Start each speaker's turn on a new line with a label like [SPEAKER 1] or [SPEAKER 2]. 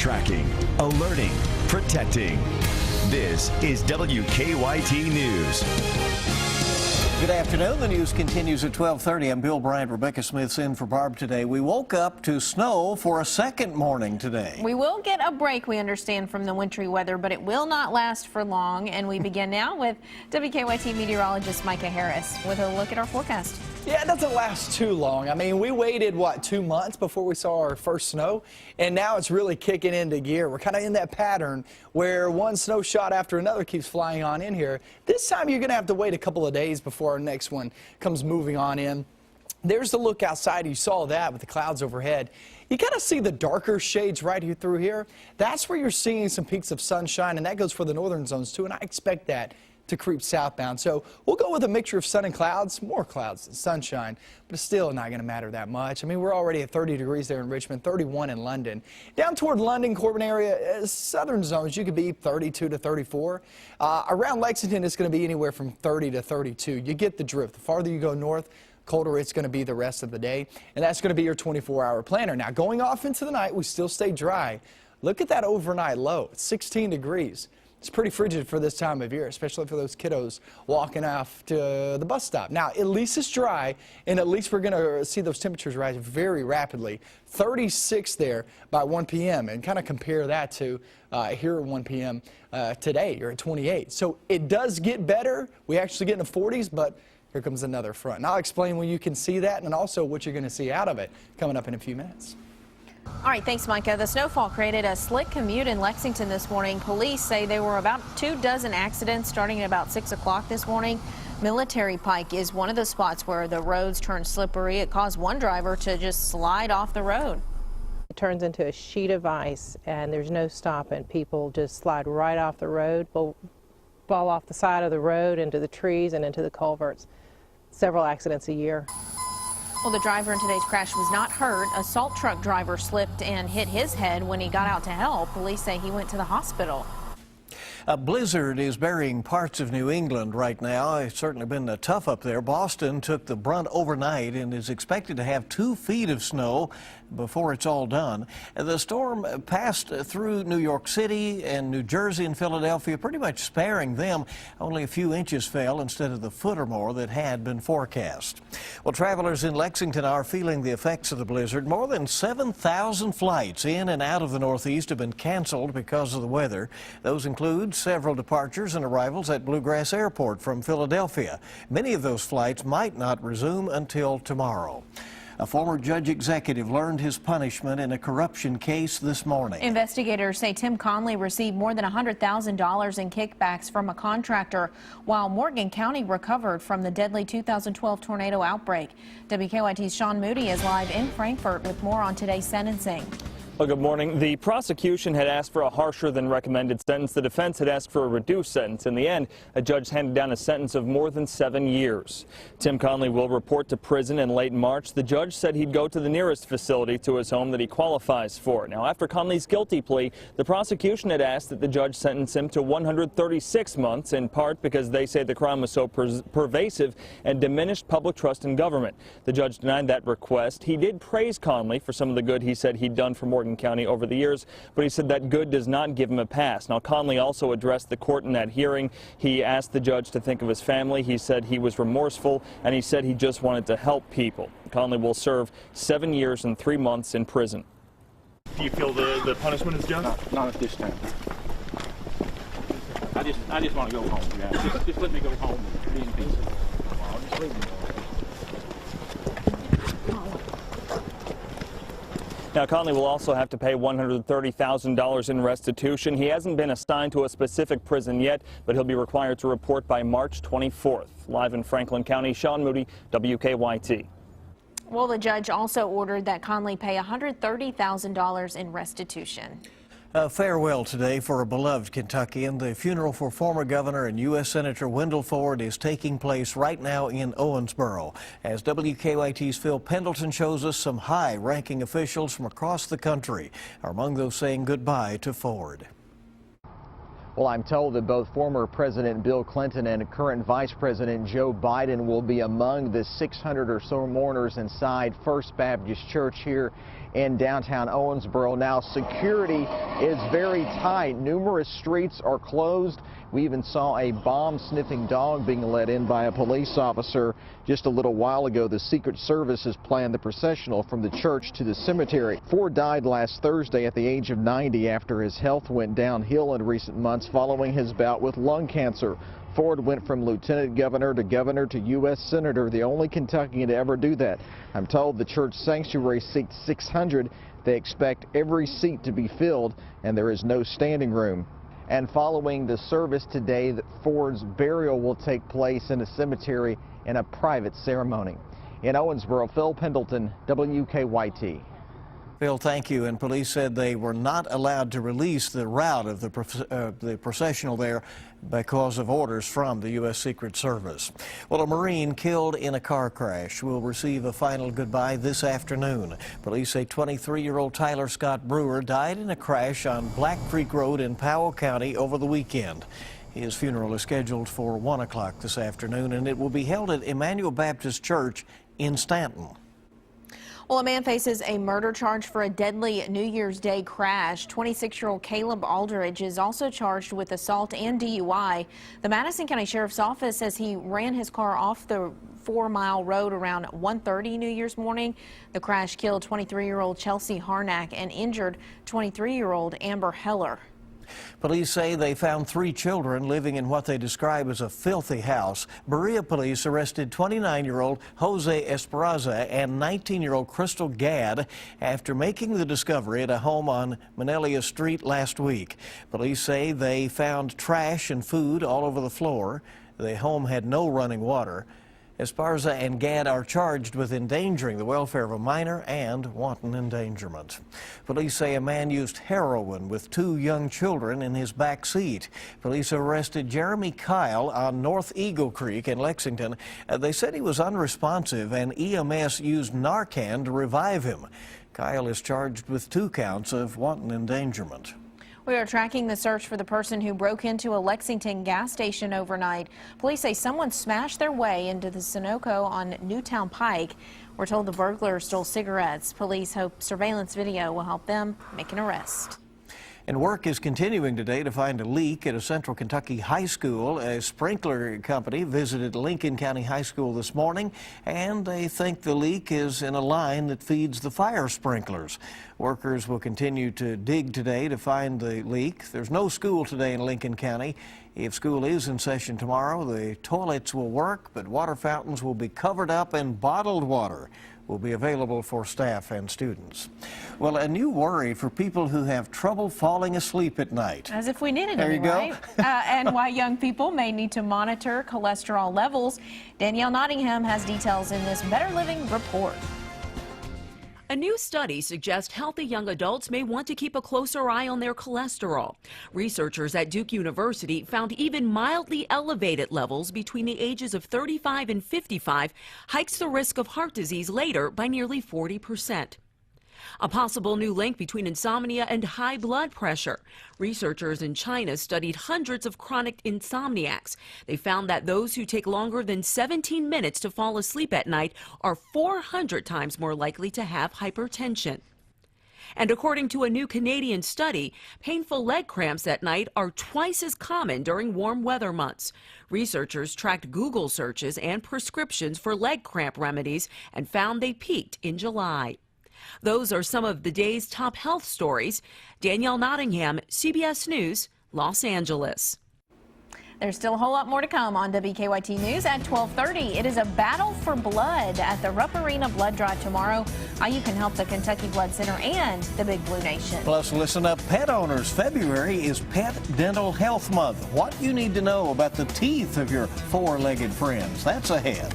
[SPEAKER 1] Tracking, alerting, protecting. This is WKYT News.
[SPEAKER 2] Good afternoon. The news continues at 12:30. I'm Bill Bryant. Rebecca Smith's in for Barb today. We woke up to snow for a second morning today.
[SPEAKER 3] We will get a break, we understand, from the wintry weather, but it will not last for long. And we begin now with WKYT meteorologist Micah Harris with a look at our forecast.
[SPEAKER 4] Yeah, it doesn't last too long. I mean, we waited, 2 months before we saw our first snow, and now it's really kicking into gear. We're kind of in that pattern where one snow shot after another keeps flying on in here. This time you're going to have to wait a couple of days before our next one comes moving on in. There's the look outside. You saw that with the clouds overhead. You kind of see the darker shades right here through here. That's where you're seeing some peaks of sunshine, and that goes for the northern zones too, and I expect that to creep southbound. So we'll go with a mixture of sun and clouds, more clouds than sunshine, but it's still not going to matter that much. I mean, we're already at 30 degrees there in Richmond, 31 in London. Down toward London, Corbin area, southern zones, you could be 32 to 34. Around Lexington, it's going to be anywhere from 30 to 32. You get the drift. The farther you go north, colder it's going to be the rest of the day, and that's going to be your 24-hour planner. Now, going off into the night, we still stay dry. Look at that overnight low. It's 16 degrees. It's pretty frigid for this time of year, especially for those kiddos walking off to the bus stop. Now, at least it's dry, and at least we're going to see those temperatures rise very rapidly. 36 there by 1 p.m. and kind of compare that to here at 1 p.m. Today. You're at 28. So it does get better. We actually get in the 40s, but here comes another front. And I'll explain when you can see that and also what you're going to see out of it coming up in a few minutes.
[SPEAKER 3] All right, thanks, Micah. The snowfall created a slick commute in Lexington this morning. Police say there were about 24 accidents starting at about 6 o'clock this morning. Military Pike is one of the spots where the roads turn slippery. It caused one driver to just slide off the road.
[SPEAKER 5] It turns into a sheet of ice, and there's no stopping. People just slide right off the road, fall off the side of the road into the trees and into the culverts. Several accidents a year.
[SPEAKER 3] Well, the driver in today's crash was not hurt. A salt truck driver slipped and hit his head when he got out to help. Police say he went to the hospital.
[SPEAKER 2] A blizzard is burying parts of New England right now. It's certainly been tough up there. Boston took the brunt overnight and is expected to have 2 feet of snow before it's all done. The storm passed through New York City and New Jersey and Philadelphia, pretty much sparing them. Only a few inches fell instead of the foot or more that had been forecast. Well, travelers in Lexington are feeling the effects of the blizzard. More than 7,000 flights in and out of the Northeast have been canceled because of the weather. Those include several departures and arrivals at Bluegrass Airport from Philadelphia. Many of those flights might not resume until tomorrow. A former judge executive learned his punishment in a corruption case this morning.
[SPEAKER 3] Investigators say Tim Conley received more than $100,000 in kickbacks from a contractor, while Morgan County recovered from the deadly 2012 tornado outbreak. WKYT's Sean Moody is live in Frankfort with more on today's sentencing.
[SPEAKER 6] Well, good morning. The prosecution had asked for a harsher than recommended sentence. The defense had asked for a reduced sentence. In the end, a judge handed down a sentence of more than 7 years. Tim Conley will report to prison in late March. The judge said he'd go to the nearest facility to his home that he qualifies for. Now, after Conley's guilty plea, the prosecution had asked that the judge sentence him to 136 months, in part because they say the crime was so pervasive and diminished public trust in government. The judge denied that request. He did praise Conley for some of the good he said he'd done for Morgan County over the years, but he said that good does not give him a pass. Now, Conley also addressed the court in that hearing. He asked the judge to think of his family. He said he was remorseful, and he said he just wanted to help people. Conley will serve 7 years and 3 months in prison.
[SPEAKER 7] Do you feel the punishment is just?
[SPEAKER 8] Not at this time. I just want to go home, guys. Just let me go home and be in peace. Just leave me.
[SPEAKER 6] Now, Conley will also have to pay $130,000 in restitution. He hasn't been assigned to a specific prison yet, but he'll be required to report by March 24th. Live in Franklin County, Sean Moody, WKYT.
[SPEAKER 3] Well, the judge also ordered that Conley pay $130,000 in restitution.
[SPEAKER 2] A farewell today for a beloved Kentuckian. The funeral for former Governor and U.S. Senator Wendell Ford is taking place right now in Owensboro. As WKYT's Phil Pendleton shows us, some high-ranking officials from across the country are among those saying goodbye to Ford.
[SPEAKER 9] Well, I'm told that both former President Bill Clinton and current Vice President Joe Biden will be among the 600 or so mourners inside First Baptist Church here in downtown Owensboro. Now, security is very tight. Numerous streets are closed. We even saw a bomb-sniffing dog being let in by a police officer just a little while ago. The Secret Service has planned the processional from the church to the cemetery. Ford died last Thursday at the age of 90 after his health went downhill in recent months following his bout with lung cancer. Ford went from lieutenant governor to U.S. senator, the only Kentuckian to ever do that. I'm told the church sanctuary seats 600. They expect every seat to be filled, and there is no standing room. And following the service today, Ford's burial will take place in a cemetery in a private ceremony. In Owensboro, Phil Pendleton, WKYT.
[SPEAKER 2] Phil, thank you. And police said they were not allowed to release the route of the processional there because of orders from the U.S. Secret Service. Well, a Marine killed in a car crash will receive a final goodbye this afternoon. Police say 23-year-old Tyler Scott Brewer died in a crash on Black Creek Road in Powell County over the weekend. His funeral is scheduled for 1 o'clock this afternoon, and it will be held at Emmanuel Baptist Church in Stanton.
[SPEAKER 3] Well, a man faces a murder charge for a deadly New Year's Day crash. 26-year-old Caleb Aldridge is also charged with assault and DUI. The Madison County Sheriff's Office says he ran his car off the 4-mile road around 1:30 New Year's morning. The crash killed 23-year-old Chelsea Harnack and injured 23-year-old Amber Heller.
[SPEAKER 2] Police say they found 3 children living in what they describe as a filthy house. Berea police arrested 29-year-old Jose Esperanza and 19-year-old Crystal Gadd after making the discovery at a home on Manelia Street last week. Police say they found trash and food all over the floor. The home had no running water. Esparza and Gadd are charged with endangering the welfare of a minor and wanton endangerment. Police say a man used heroin with 2 young children in his back seat. Police arrested Jeremy Kyle on North Eagle Creek in Lexington. They said he was unresponsive and EMS used Narcan to revive him. Kyle is charged with 2 counts of wanton endangerment.
[SPEAKER 3] We are tracking the search for the person who broke into a Lexington gas station overnight. Police say someone smashed their way into the Sunoco on Newtown Pike. We're told the burglar stole cigarettes. Police hope surveillance video will help them make an arrest.
[SPEAKER 2] And work is continuing today to find a leak at a Central Kentucky high school. A sprinkler company visited Lincoln County High School this morning, and they think the leak is in a line that feeds the fire sprinklers. Workers will continue to dig today to find the leak. There's no school today in Lincoln County. If school is in session tomorrow, the toilets will work, but water fountains will be covered up and bottled water will be available for staff and students. Well, a new worry for people who have trouble falling asleep at night.
[SPEAKER 3] As if we needed
[SPEAKER 2] There
[SPEAKER 3] any,
[SPEAKER 2] you go.
[SPEAKER 3] right? And why young people may need to monitor cholesterol levels. Danielle Nottingham has details in this Better Living report.
[SPEAKER 10] A new study suggests healthy young adults may want to keep a closer eye on their cholesterol. Researchers at Duke University found even mildly elevated levels between the ages of 35 and 55 hikes the risk of heart disease later by nearly 40%. A possible new link between insomnia and high blood pressure. Researchers in China studied hundreds of chronic insomniacs. They found that those who take longer than 17 minutes to fall asleep at night are 400 times more likely to have hypertension. And according to a new Canadian study, painful leg cramps at night are twice as common during warm weather months. Researchers tracked Google searches and prescriptions for leg cramp remedies and found they peaked in July. Those are some of the day's top health stories. Danielle Nottingham, CBS News, Los Angeles.
[SPEAKER 3] There's still a whole lot more to come on WKYT News at 12:30. It is a battle for blood at the Rupp Arena Blood Drive tomorrow. How you can help the Kentucky Blood Center and the Big Blue Nation.
[SPEAKER 2] Plus, listen up, pet owners. February is Pet Dental Health Month. What you need to know about the teeth of your 4-legged friends. That's ahead.